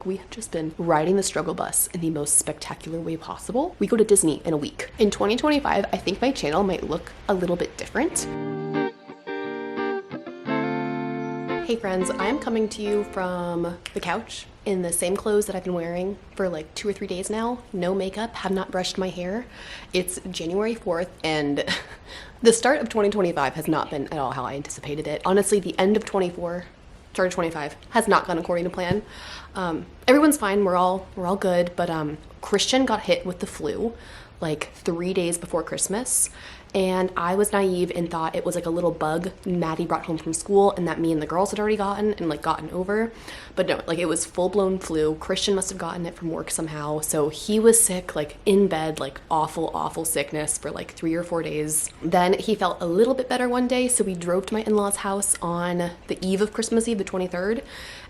We have just been riding the struggle bus in the most spectacular way possible. We go to Disney in a week. In 2025, I think my channel might look a little bit different. Hey friends, I'm coming to you from the couch in the same clothes that I've been wearing for like 2 or 3 days now. No makeup, have not brushed my hair. It's January 4th and the start of 2025 has not been at all how I anticipated it. Honestly, the end of 24, start of 25 has not gone according to plan. Everyone's fine, we're all good, but Christian got hit with the flu like 3 days before Christmas, and I was naive and thought it was like a little bug Maddie brought home from school and that me and the girls had already gotten over. But no, like it was full-blown flu. Christian must have gotten it from work somehow, so he was sick, like in bed, like awful sickness for like 3 or 4 days. Then he felt a little bit better one day, so we drove to my in-laws house on the eve of Christmas Eve, the 23rd,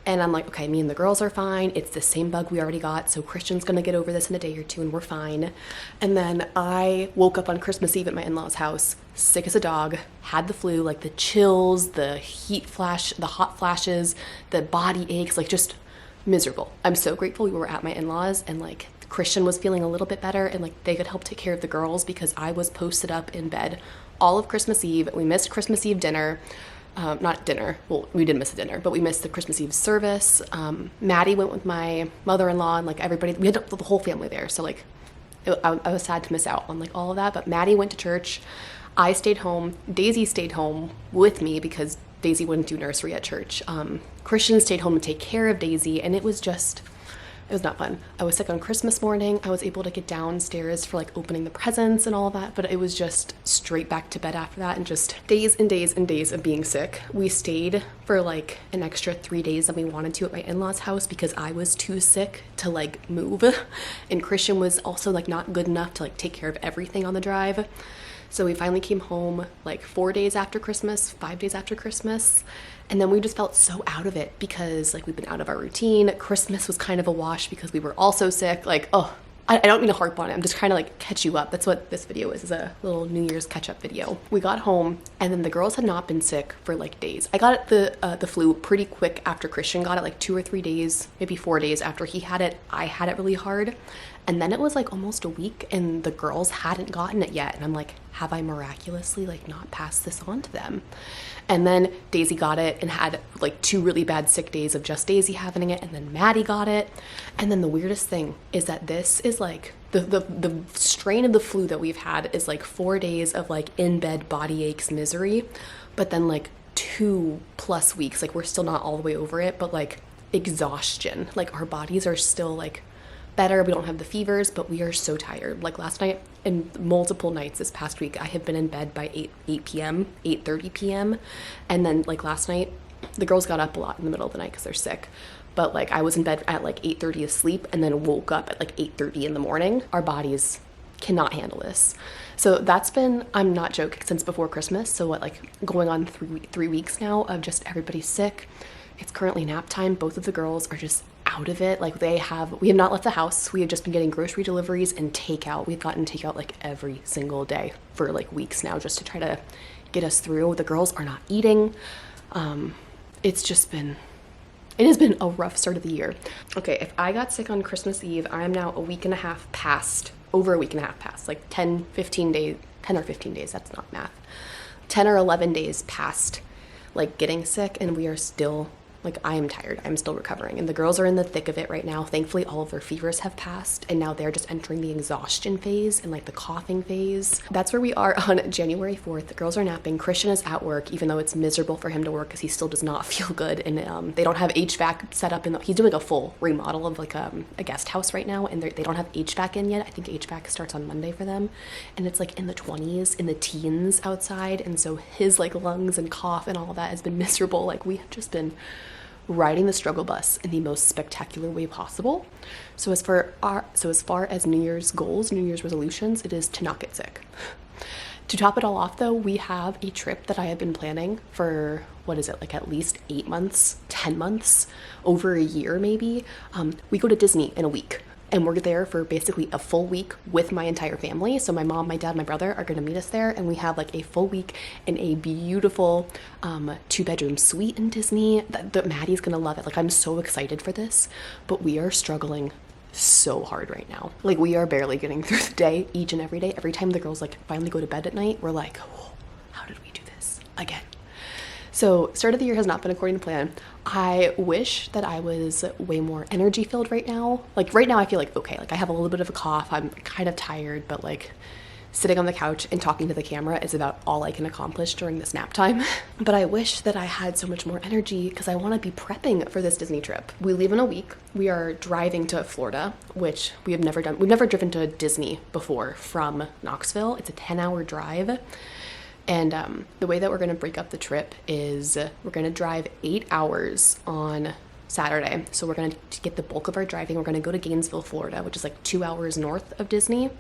and I'm like, okay, me and the girls are fine. It's the same bug we already got, so Christian's gonna get over this in a day or two and we're fine. And then I woke up on Christmas Eve at my in-laws house, sick as a dog, had the flu, like the chills, the hot flashes, the body aches, like just miserable. I'm so grateful we were at my in-laws and like Christian was feeling a little bit better and like they could help take care of the girls because I was posted up in bed all of Christmas Eve. We missed Christmas Eve dinner. Not dinner, well, we did miss the dinner, but we missed the Christmas Eve service. Maddie went with my mother-in-law and like everybody, we had the whole family there, so like I was sad to miss out on like all of that. But Maddie went to church, I stayed home, Daisy stayed home with me because Daisy wouldn't do nursery at church. Christian stayed home to take care of Daisy, and it was not fun. I was sick on Christmas morning. I was able to get downstairs for like opening the presents and all of that, but it was just straight back to bed after that and just days and days and days of being sick. We stayed for like an extra 3 days than we wanted to at my in-laws house because I was too sick to like move. And Christian was also like not good enough to like take care of everything on the drive. So we finally came home like 4 days after Christmas, 5 days after Christmas. And then we just felt so out of it because like we've been out of our routine. Christmas was kind of a wash because we were also sick. Like, oh, I don't mean to harp on it. I'm just trying to like catch you up. That's what this video is a little New Year's catch-up video. We got home and then the girls had not been sick for like days. I got the flu pretty quick after Christian got it, like 2 or 3 days, maybe 4 days after he had it. I had it really hard. And then it was like almost a week and the girls hadn't gotten it yet. And I'm like, have I miraculously like not passed this on to them? And then Daisy got it and had like 2 really bad sick days of just Daisy having it. And then Maddie got it. And then the weirdest thing is that this is like the strain of the flu that we've had is like 4 days of like in bed body aches misery. But then like 2+ weeks, like we're still not all the way over it, but like exhaustion. Like our bodies are still like better. We don't have the fevers, but we are so tired. Like last night and multiple nights this past week, I have been in bed by 8 p.m., 8:30 p.m. And then like last night, the girls got up a lot in the middle of the night because they're sick. But like I was in bed at like 8:30 asleep and then woke up at like 8:30 in the morning. Our bodies cannot handle this. So that's been, I'm not joking, since before Christmas. So what, like going on 3 weeks now of just everybody sick. It's currently nap time. Both of the girls are just out of it. Like we have not left the house. We have just been getting grocery deliveries and takeout. We've gotten takeout like every single day for like weeks now just to try to get us through. The girls are not eating. It has been a rough start of the year. Okay, if I got sick on Christmas Eve, I am now over a week and a half past, like 10 or 15 days, that's not math. 10 or 11 days past like getting sick, and we are still, like, I am tired. I'm still recovering. And the girls are in the thick of it right now. Thankfully, all of their fevers have passed. And now they're just entering the exhaustion phase and like the coughing phase. That's where we are on January 4th. The girls are napping. Christian is at work, even though it's miserable for him to work because he still does not feel good. And they don't have HVAC set up. He's doing a full remodel of like a guest house right now. And they don't have HVAC in yet. I think HVAC starts on Monday for them. And it's like in the 20s, in the teens outside. And so his like lungs and cough and all that has been miserable. Like we have just been riding the struggle bus in the most spectacular way possible. So as far as New Year's goals, New Year's resolutions, it is to not get sick. To top it all off though, we have a trip that I have been planning for, what is it, like at least 8 months, 10 months, over a year maybe. We go to Disney in a week. and we're there for basically a full week with my entire family. So my mom, my dad, my brother are gonna meet us there, and we have like a full week in a beautiful 2-bedroom suite in Disney that Maddie's gonna love it. Like, I'm so excited for this, but we are struggling so hard right now. Like, we are barely getting through the day each and every day. Every time the girls like finally go to bed at night, we're like, oh, how did we do this again? So start of the year has not been according to plan. I wish that I was way more energy filled right now. Like right now I feel like, okay, like I have a little bit of a cough. I'm kind of tired, but like sitting on the couch and talking to the camera is about all I can accomplish during this nap time. But I wish that I had so much more energy because I want to be prepping for this Disney trip. We leave in a week. We are driving to Florida, which we have never done. We've never driven to Disney before from Knoxville. It's a 10-hour drive. And the way that we're going to break up the trip is we're going to drive 8 hours on Saturday. So we're going to get the bulk of our driving. We're going to go to Gainesville, Florida, which is like 2 hours north of Disney.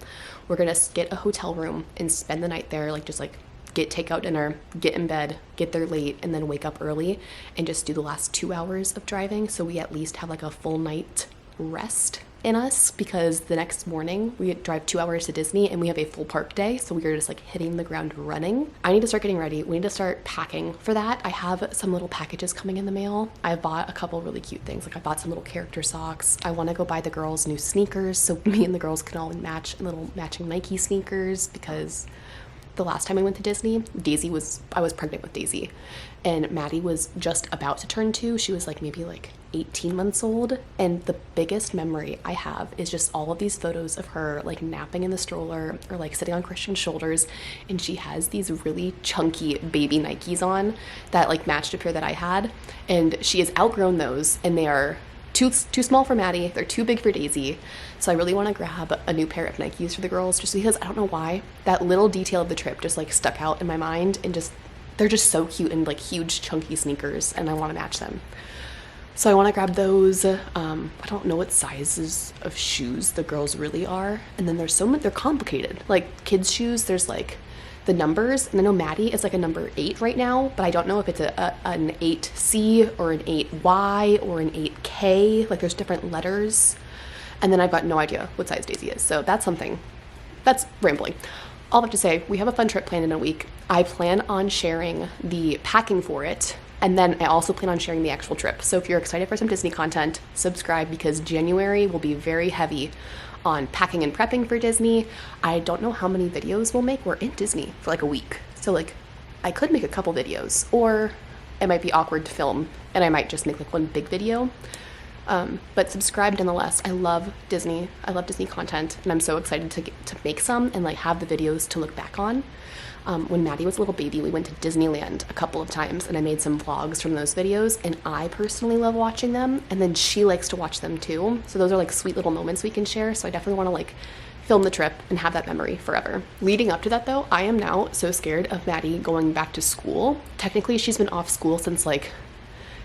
We're going to get a hotel room and spend the night there, like just like get takeout dinner, get in bed, get there late, and then wake up early and just do the last 2 hours of driving. So we at least have like a full night rest in us, because the next morning we drive 2 hours to Disney and we have a full park day, so we are just like hitting the ground running. I need to start getting ready. We need to start packing for that. I have some little packages coming in the mail. I bought a couple really cute things. Like I bought some little character socks. I want to go buy the girls new sneakers so me and the girls can all match little matching Nike sneakers, because the last time I went to Disney, I was pregnant with Daisy, and Maddie was just about to turn 2. She was like maybe like 18 months old, and the biggest memory I have is just all of these photos of her like napping in the stroller or like sitting on Christian's shoulders, and she has these really chunky baby Nikes on that like matched a pair that I had, and she has outgrown those, and they are too small for Maddie, they're too big for Daisy. So I really want to grab a new pair of Nikes for the girls, just because I don't know why that little detail of the trip just like stuck out in my mind, and just they're just so cute, and like huge chunky sneakers, and I want to match them. So I want to grab those. I don't know what sizes of shoes the girls really are, and then there's so many, they're complicated. Like kids shoes, there's like the numbers, and I know Maddie is like a number 8 right now, but I don't know if it's an 8C or an 8Y or an 8K. Like there's different letters, and then I've got no idea what size Daisy is. So that's something. That's rambling. All I have to say, we have a fun trip planned in a week. I plan on sharing the packing for it, and then I also plan on sharing the actual trip. So if you're excited for some Disney content, subscribe, because January will be very heavy on packing and prepping for Disney. I don't know how many videos we'll make. We're in Disney for like a week. So like I could make a couple videos, or it might be awkward to film and I might just make like one big video. But subscribe nonetheless. I love Disney. I love Disney content, and I'm so excited to make some and like have the videos to look back on. When Maddie was a little baby, we went to Disneyland a couple of times, and I made some vlogs from those videos, and I personally love watching them, and then she likes to watch them too. So those are like sweet little moments we can share. So I definitely want to like film the trip and have that memory forever. Leading up to that though, I am now so scared of Maddie going back to school. Technically, she's been off school since like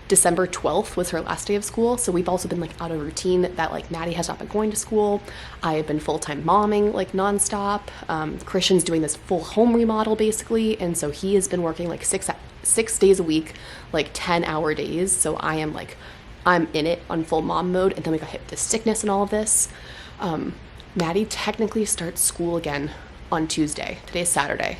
December 12th was her last day of school. So we've also been like out of routine that like Maddie has not been going to school. I have been full-time momming like nonstop. Christian's doing this full home remodel basically. And so he has been working like six days a week, like 10-hour days. So I'm in it on full mom mode. And then we got hit with this sickness and all of this. Maddie technically starts school again on Tuesday. Today's Saturday.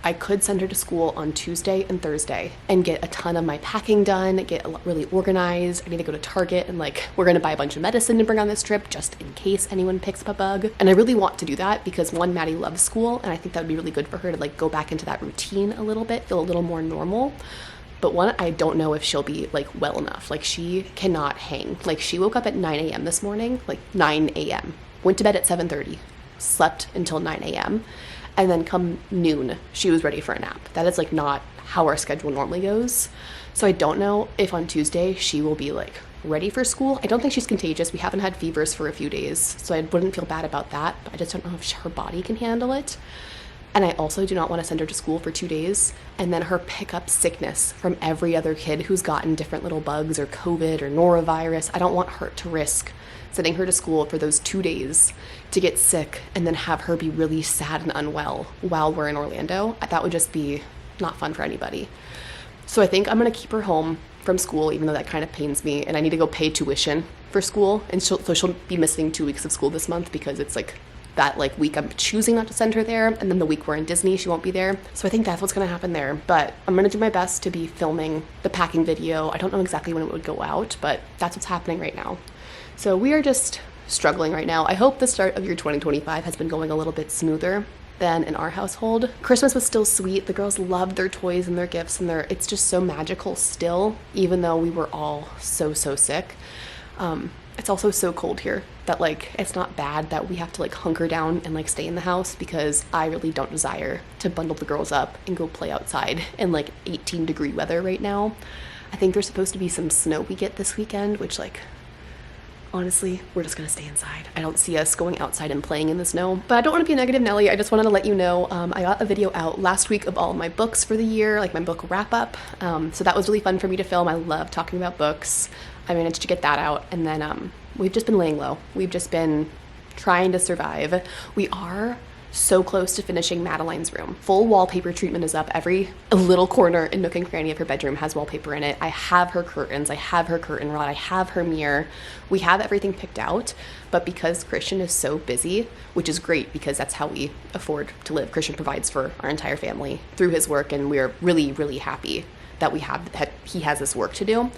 I could send her to school on Tuesday and Thursday and get a ton of my packing done, get really organized. I need to go to Target, and like we're gonna buy a bunch of medicine to bring on this trip just in case anyone picks up a bug. And I really want to do that because one, Maddie loves school, and I think that would be really good for her to like go back into that routine a little bit, feel a little more normal. But one, I don't know if she'll be like well enough. Like she cannot hang. Like she woke up at 9 a.m. this morning, like 9 a.m. Went to bed at 7:30, slept until 9 a.m. And then come noon, she was ready for a nap. That is like not how our schedule normally goes. So I don't know if on Tuesday she will be like ready for school. I don't think she's contagious. We haven't had fevers for a few days, so I wouldn't feel bad about that. But I just don't know if her body can handle it. And I also do not want to send her to school for 2 days and then her pick up sickness from every other kid who's gotten different little bugs or COVID or norovirus. I don't want her to risk sending her to school for those 2 days to get sick and then have her be really sad and unwell while we're in Orlando. That would just be not fun for anybody. So I think I'm going to keep her home from school, even though that kind of pains me, and I need to go pay tuition for school, and so she'll be missing 2 weeks of school this month because it's like that like week I'm choosing not to send her there, and then the week we're in Disney she won't be there. So I think that's what's gonna happen there. But I'm gonna do my best to be filming the packing video. I don't know exactly when it would go out, but that's what's happening right now. So we are just struggling right now. I hope the start of year 2025 has been going a little bit smoother than in our household. Christmas was still sweet. The girls loved their toys and their gifts, and it's just so magical still, even though we were all so sick. It's also so cold here that like it's not bad that we have to like hunker down and like stay in the house, because I really don't desire to bundle the girls up and go play outside in like 18-degree weather right now. I think there's supposed to be some snow we get this weekend, which like honestly, we're just gonna stay inside. I don't see us going outside and playing in the snow, but I don't want to be a negative Nelly. I just wanted to let you know I got a video out last week of all of my books for the year, like my book wrap up. So that was really fun for me to film. I love talking about books. I managed to get that out, and then we've just been laying low. We've just been trying to survive. We are so close to finishing Madeline's room. Full wallpaper treatment is up. Every little corner and nook and cranny of her bedroom has wallpaper in it. I have her curtains, I have her curtain rod, I have her mirror. We have everything picked out, but because Christian is so busy, which is great because that's how we afford to live. Christian provides for our entire family through his work, and we're really happy that he has this work to do.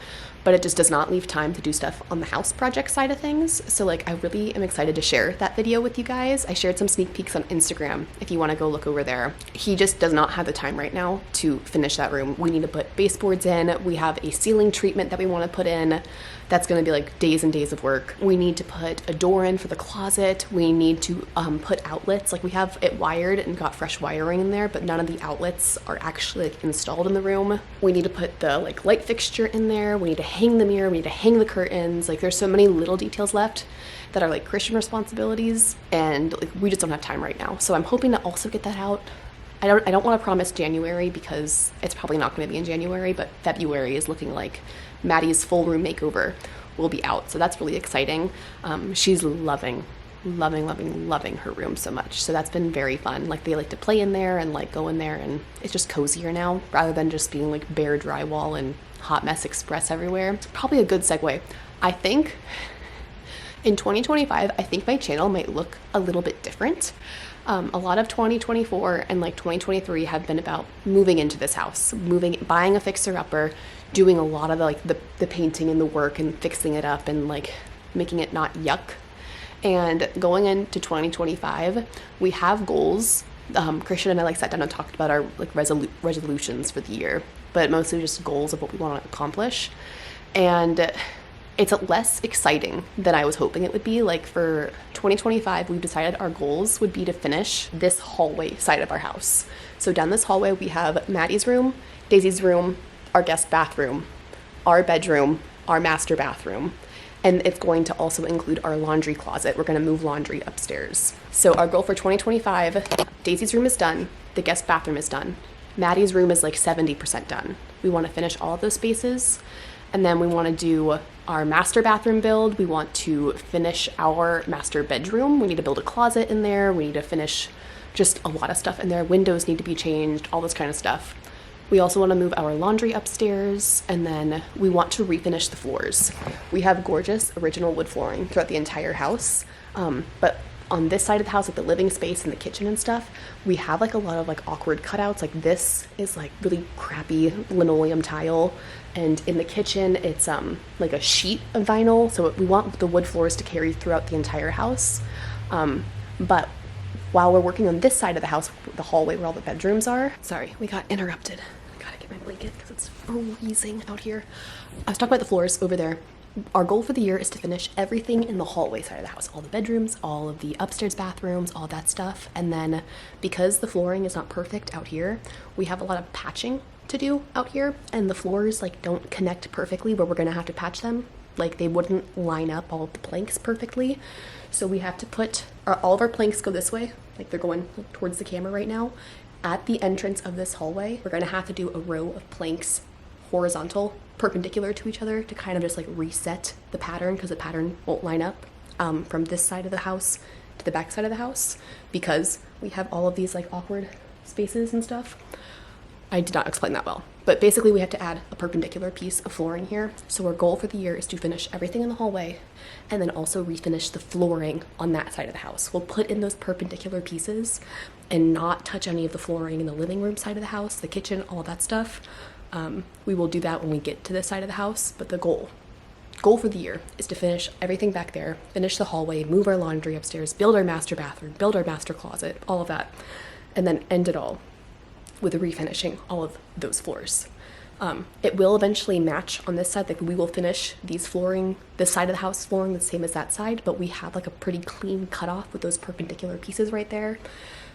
But it just does not leave time to do stuff on the house project side of things. So like I really am excited to share that video with you guys. I shared some sneak peeks on Instagram if you want to go look over there. He just does not have the time right now to finish that room. We need to put baseboards in. We have a ceiling treatment that we want to put in. That's going to be like days and days of work. We need to put a door in for the closet. We need to put outlets. Like we have it wired and got fresh wiring in there, but none of the outlets are actually like installed in the room. We need to put the like light fixture in there. We need to hang the mirror. We need to hang the curtains. Like there's so many little details left that are like Christian responsibilities, and like we just don't have time right now. So I'm hoping to also get that out. I don't want to promise January because it's probably not going to be in January, but February is looking like Maddie's full room makeover will be out. So that's really exciting. She's loving her room so much. So that's been very fun. Like they like to play in there and like go in there, and it's just cozier now rather than just being like bare drywall and hot mess express everywhere. It's probably a good segue. I think in 2025, I think my channel might look a little bit different. A lot of 2024 and like 2023 have been about moving into this house, buying a fixer-upper, doing a lot of the painting and the work and fixing it up and like making it not yuck. And going into 2025, we have goals. Christian and I like sat down and talked about our like resolutions for the year, but mostly just goals of what we want to accomplish. And it's less exciting than I was hoping it would be. Like for 2025, we've decided our goals would be to finish this hallway side of our house. So down this hallway, we have Maddie's room, Daisy's room, our guest bathroom, our bedroom, our master bathroom, and it's going to also include our laundry closet. We're going to move laundry upstairs. So our goal for 2025, Daisy's room is done, the guest bathroom is done, Maddie's room is like 70% done. We want to finish all of those spaces, and then we want to do our master bathroom build. We want to finish our master bedroom. We need to build a closet in there. We need to finish just a lot of stuff in there. Windows need to be changed, all this kind of stuff. We also want to move our laundry upstairs, and then we want to refinish the floors. We have gorgeous original wood flooring throughout the entire house, but on this side of the house, like the living space and the kitchen and stuff, we have like a lot of like awkward cutouts. Like this is like really crappy linoleum tile, and in the kitchen it's like a sheet of vinyl. So we want the wood floors to carry throughout the entire house. But while we're working on this side of the house, the hallway where all the bedrooms are, sorry, we got interrupted. I gotta get my blanket because it's freezing out here. I was talking about the floors over there. Our goal for the year is to finish everything in the hallway side of the house, all the bedrooms, all of the upstairs bathrooms, all that stuff. And then because the flooring is not perfect out here, we have a lot of patching to do out here, and the floors like don't connect perfectly where we're gonna have to patch them. Like they wouldn't line up all of the planks perfectly. So we have to put all of our planks go this way, like they're going towards the camera right now. At the entrance of this hallway, we're gonna have to do a row of planks horizontal, perpendicular to each other, to kind of just like reset the pattern, because the pattern won't line up from this side of the house to the back side of the house, because we have all of these like awkward spaces and stuff. I did not explain that well. But basically we have to add a perpendicular piece of flooring here. So our goal for the year is to finish everything in the hallway and then also refinish the flooring on that side of the house. We'll put in those perpendicular pieces and not touch any of the flooring in the living room side of the house, the kitchen, all that stuff. We will do that when we get to this side of the house, but the goal for the year is to finish everything back there, finish the hallway, move our laundry upstairs, build our master bathroom, build our master closet, all of that, and then end it all with refinishing all of those floors. It will eventually match on this side. Like we will finish these flooring, this side of the house flooring the same as that side, but we have like a pretty clean cutoff with those perpendicular pieces right there.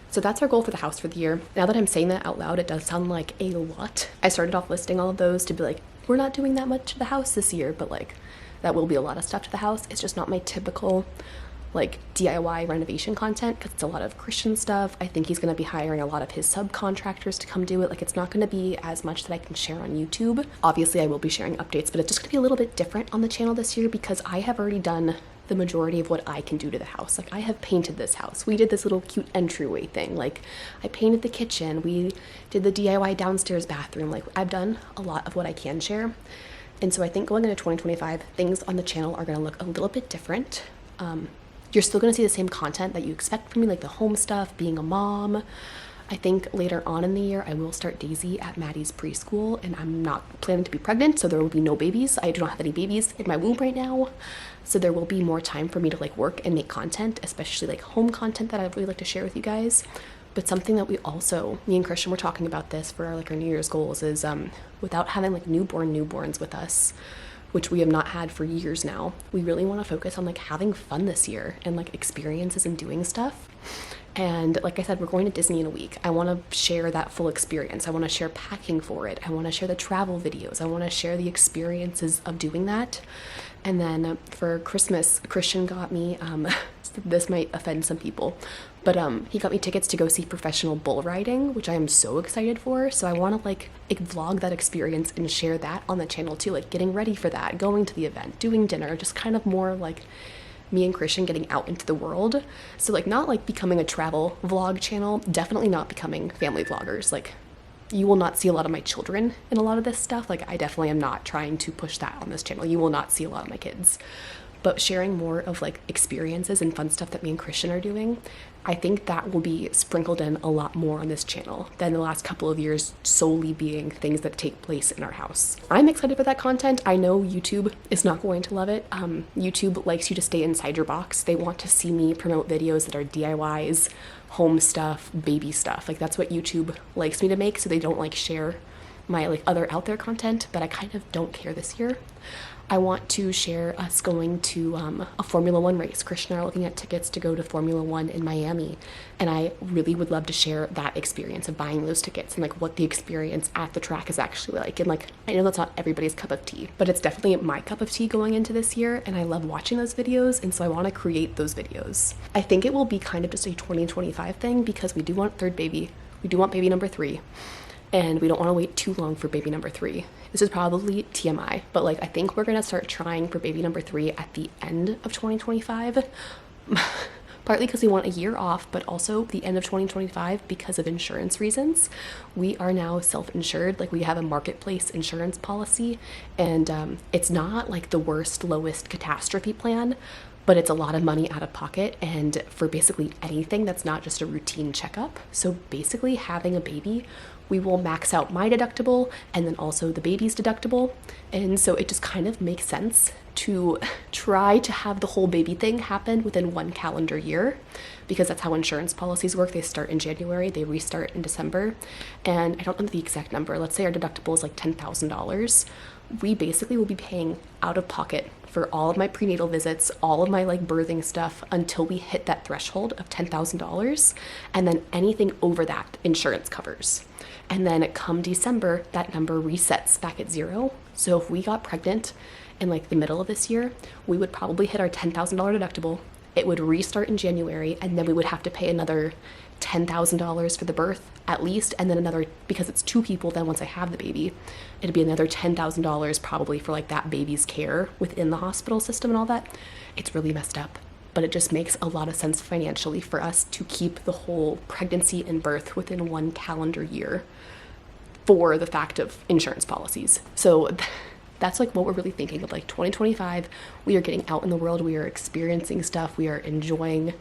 So that's our goal for the house for the year. Now that I'm saying that out loud, it does sound like a lot. I started off listing all of those to be like, we're not doing that much to the house this year, but like that will be a lot of stuff to the house. It's just not my typical like DIY renovation content because it's a lot of Christian stuff. I think he's going to be hiring a lot of his subcontractors to come do it. Like it's not going to be as much that I can share on YouTube. Obviously I will be sharing updates, but it's just going to be a little bit different on the channel this year because I have already done the majority of what I can do to the house. Like I have painted this house. We did this little cute entryway thing. Like I painted the kitchen. We did the DIY downstairs bathroom. Like I've done a lot of what I can share. And so I think going into 2025, things on the channel are going to look a little bit different. You're still going to see the same content that you expect from me, like the home stuff, being a mom. I think later on in the year, I will start Daisy at Maddie's preschool, and I'm not planning to be pregnant, so there will be no babies. I do not have any babies in my womb right now, so there will be more time for me to like work and make content, especially like home content that I'd really like to share with you guys. But something that we also, me and Christian were talking about this for our New Year's goals is without having like newborns with us, which we have not had for years now, we really want to focus on like having fun this year and like experiences and doing stuff. And like I said, we're going to Disney in a week. I want to share that full experience. I want to share packing for it. I want to share the travel videos. I want to share the experiences of doing that. And then for Christmas, Christian got me, this might offend some people, but he got me tickets to go see professional bull riding, which I am so excited for. So I want to like vlog that experience and share that on the channel too, like getting ready for that, going to the event, doing dinner, just kind of more like me and Christian getting out into the world. So like not like becoming a travel vlog channel, definitely not becoming family vloggers. Like you will not see a lot of my children in a lot of this stuff. Like I definitely am not trying to push that on this channel. You will not see a lot of my kids, but sharing more of like experiences and fun stuff that me and Christian are doing. I think that will be sprinkled in a lot more on this channel than the last couple of years solely being things that take place in our house. I'm excited for that content. I know YouTube is not going to love it. YouTube likes you to stay inside your box. They want to see me promote videos that are DIYs, home stuff, baby stuff. Like that's what YouTube likes me to make, so they don't like share my like other out there content, but I kind of don't care this year. I want to share us going to a Formula One race. Christian and I are looking at tickets to go to Formula One in Miami, and I really would love to share that experience of buying those tickets and like what the experience at the track is actually like. And like I know that's not everybody's cup of tea, but it's definitely my cup of tea going into this year, and I love watching those videos, and so I want to create those videos. I think it will be kind of just a 2025 thing because we do want third baby. We do want baby number 3. And we don't want to wait too long for baby number 3. This is probably TMI, but like I think we're going to start trying for baby number 3 at the end of 2025. Partly because we want a year off, but also the end of 2025 because of insurance reasons. We are now self-insured. Like we have a marketplace insurance policy, and it's not like the worst, lowest catastrophe plan, but it's a lot of money out of pocket and for basically anything that's not just a routine checkup. So basically having a baby, we will max out my deductible and then also the baby's deductible. And so it just kind of makes sense to try to have the whole baby thing happen within 1 calendar year, because that's how insurance policies work. They start in January, they restart in December. And I don't know the exact number. Let's say our deductible is like $10,000. We basically will be paying out of pocket for all of my prenatal visits, all of my like birthing stuff until we hit that threshold of $10,000. And then anything over that insurance covers. And then come December, that number resets back at 0. So if we got pregnant in like the middle of this year, we would probably hit our $10,000 deductible. It would restart in January, and then we would have to pay another $10,000 for the birth at least, and then another, because it's 2 people, then once I have the baby, it'd be another $10,000 probably for like that baby's care within the hospital system and all that. It's really messed up, but it just makes a lot of sense financially for us to keep the whole pregnancy and birth within 1 calendar year. for the fact of insurance policies. So that's like what we're really thinking of, like 2025. We are getting out in the world, we are experiencing stuff, we are enjoying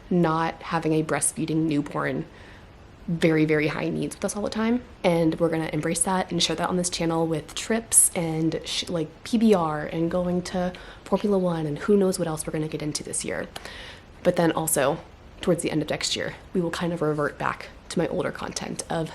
not having a breastfeeding newborn very, very high needs with us all the time. And we're gonna embrace that and share that on this channel with trips and like PBR and going to Formula One and who knows what else we're gonna get into this year. But then also towards the end of next year, we will kind of revert back to my older content of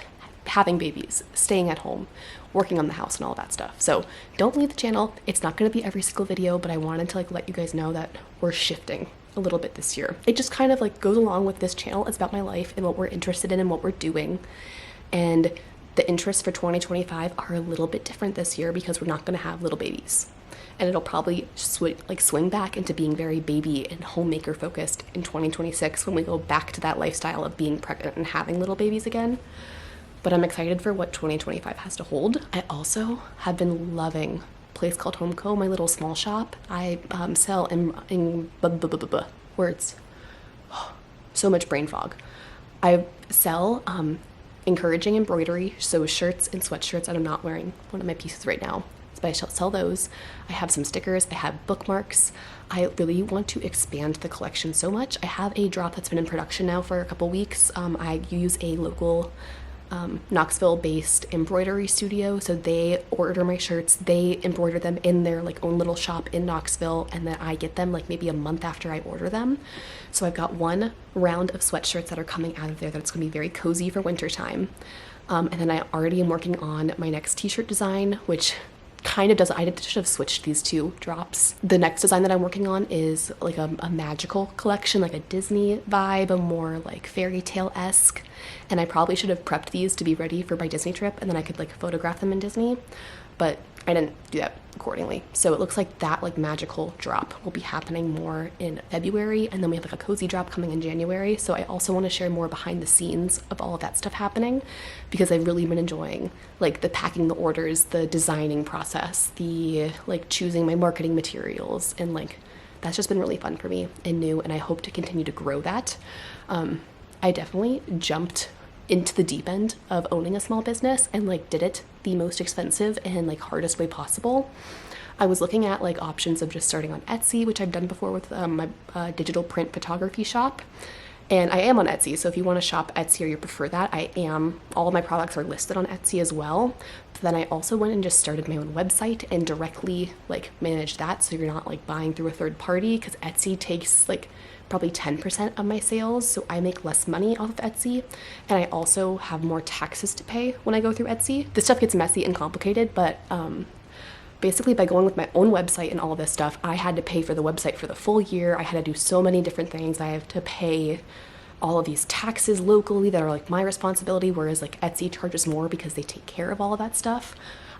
having babies, staying at home, working on the house and all that stuff. So don't leave the channel. It's not gonna be every single video, but I wanted to like let you guys know that we're shifting a little bit this year. It just kind of like goes along with this channel. It's about my life and what we're interested in and what we're doing. And the interests for 2025 are a little bit different this year because we're not going to have little babies. And it'll probably swing back into being very baby and homemaker focused in 2026 when we go back to that lifestyle of being pregnant and having little babies again. But I'm excited for what 2025 has to hold. I also have been loving place called Homeco, my little small shop. I sell in words. So much brain fog. I sell encouraging embroidery, so shirts and sweatshirts. I'm not wearing one of my pieces right now, but I shall sell those. I have some stickers, I have bookmarks. I really want to expand the collection so much. I have a drop that's been in production now for a couple weeks. I use a local Knoxville-based embroidery studio, so they order my shirts, they embroider them in their like own little shop in Knoxville, and then I get them like maybe a month after I order them. So I've got one round of sweatshirts that are coming out of there that's gonna be very cozy for winter time. And then I already am working on my next t-shirt design, which kind of does, I should have switched these two drops. The next design that I'm working on is like a magical collection, like a Disney vibe, a more like fairy tale-esque. And I probably should have prepped these to be ready for my Disney trip, and then I could like photograph them in Disney, but I didn't do that accordingly. So it looks like that like magical drop will be happening more in February, and then we have like a cozy drop coming in January. So I also want to share more behind the scenes of all of that stuff happening, because I've really been enjoying like the packing the orders, the designing process, the like choosing my marketing materials, and like that's just been really fun for me and new, and I hope to continue to grow that. I definitely jumped into the deep end of owning a small business and like did it the most expensive and like hardest way possible. I was looking at like options of just starting on Etsy, which I've done before with my digital print photography shop. And I am on Etsy, so if you want to shop Etsy or you prefer that, I am. All of my products are listed on Etsy as well. But then I also went and just started my own website and directly like managed that, so you're not like buying through a third party, because Etsy takes like probably 10% of my sales, so I make less money off of Etsy, and I also have more taxes to pay when I go through Etsy. This stuff gets messy and complicated, but basically by going with my own website and all of this stuff, I had to pay for the website for the full year. I had to do so many different things. I have to pay all of these taxes locally that are like my responsibility, whereas like Etsy charges more because they take care of all of that stuff.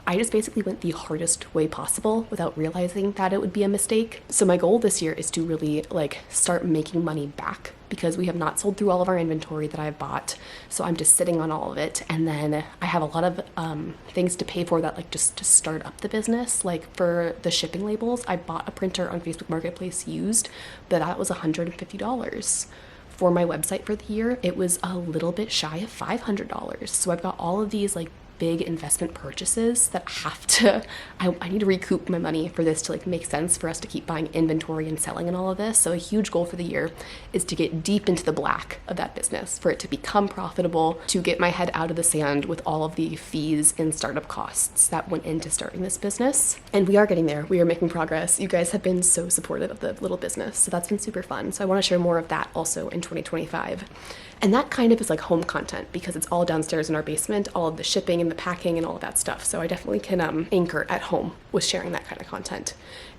I just basically went the hardest way possible without realizing that it would be a mistake. So my goal this year is to really like start making money back, because we have not sold through all of our inventory that I've bought. So I'm just sitting on all of it. And then I have a lot of things to pay for that, like just to start up the business. Like for the shipping labels, I bought a printer on Facebook Marketplace used, but that was $150. For my website for the year, it was a little bit shy of $500. So I've got all of these like big investment purchases that have to, I need to recoup my money for this to like make sense for us to keep buying inventory and selling and all of this. So a huge goal for the year is to get deep into the black of that business, for it to become profitable, to get my head out of the sand with all of the fees and startup costs that went into starting this business. And we are getting there. We are making progress. You guys have been so supportive of the little business, so that's been super fun. So I want to share more of that also in 2025. And that kind of is like home content, because it's all downstairs in our basement, all of the shipping and the packing and all of that stuff. So I definitely can anchor at home with sharing that kind of content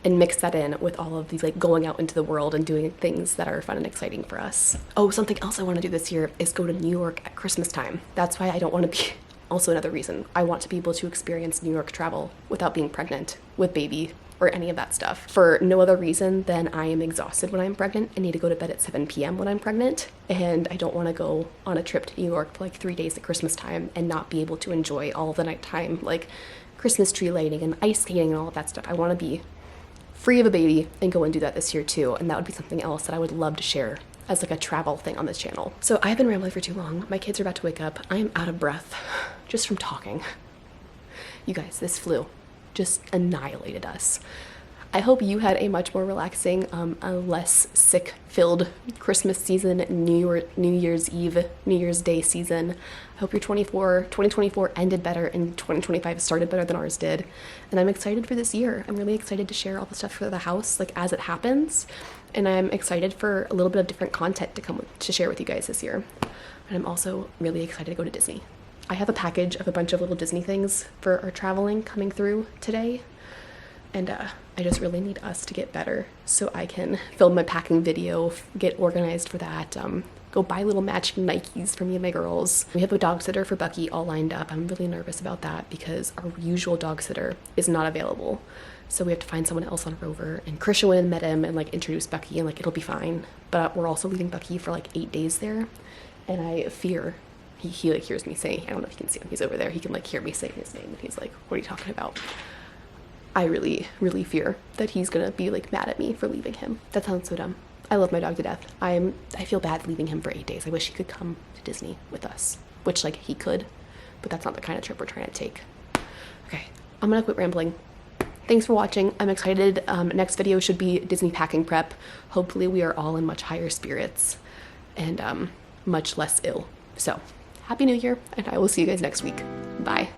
and mix that in with all of these like going out into the world and doing things that are fun and exciting for us. Oh, something else I want to do this year is go to New York at Christmas time. That's why I don't want to be, also another reason, I want to be able to experience New York travel without being pregnant with baby or any of that stuff, for no other reason than I am exhausted when I'm pregnant. I need to go to bed at 7 p.m. when I'm pregnant, and I don't want to go on a trip to New York for like 3 days at Christmas time and not be able to enjoy all of the nighttime like Christmas tree lighting and ice skating and all of that stuff. I want to be free of a baby and go and do that this year too, and that would be something else that I would love to share as like a travel thing on this channel. So I've been rambling for too long. My kids are about to wake up. I am out of breath just from talking. You guys, this flu just annihilated us. I hope you had a much more relaxing, a less sick-filled Christmas season, New Year's Eve, New Year's Day season. I hope your 2024 ended better and 2025 started better than ours did. And I'm excited for this year. I'm really excited to share all the stuff for the house, like as it happens. And I'm excited for a little bit of different content to share with you guys this year. And I'm also really excited to go to Disney. I have a package of a bunch of little Disney things for our traveling coming through today. And I just really need us to get better so I can film my packing video, get organized for that, go buy little matching Nikes for me and my girls. We have a dog sitter for Bucky all lined up. I'm really nervous about that because our usual dog sitter is not available. So we have to find someone else on Rover. And Christian went and met him and like introduced Bucky and like it'll be fine. But we're also leaving Bucky for like 8 days there. And I fear, he like hears me saying, I don't know if you can see him, he's over there. He can like hear me saying his name and he's like, what are you talking about? I really, really fear that he's gonna be like mad at me for leaving him. That sounds so dumb. I love my dog to death. I feel bad leaving him for 8 days. I wish he could come to Disney with us, which like he could, but that's not the kind of trip we're trying to take. Okay, I'm gonna quit rambling. Thanks for watching. I'm excited. Next video should be Disney packing prep. Hopefully we are all in much higher spirits and much less ill. So happy New Year, and I will see you guys next week. Bye.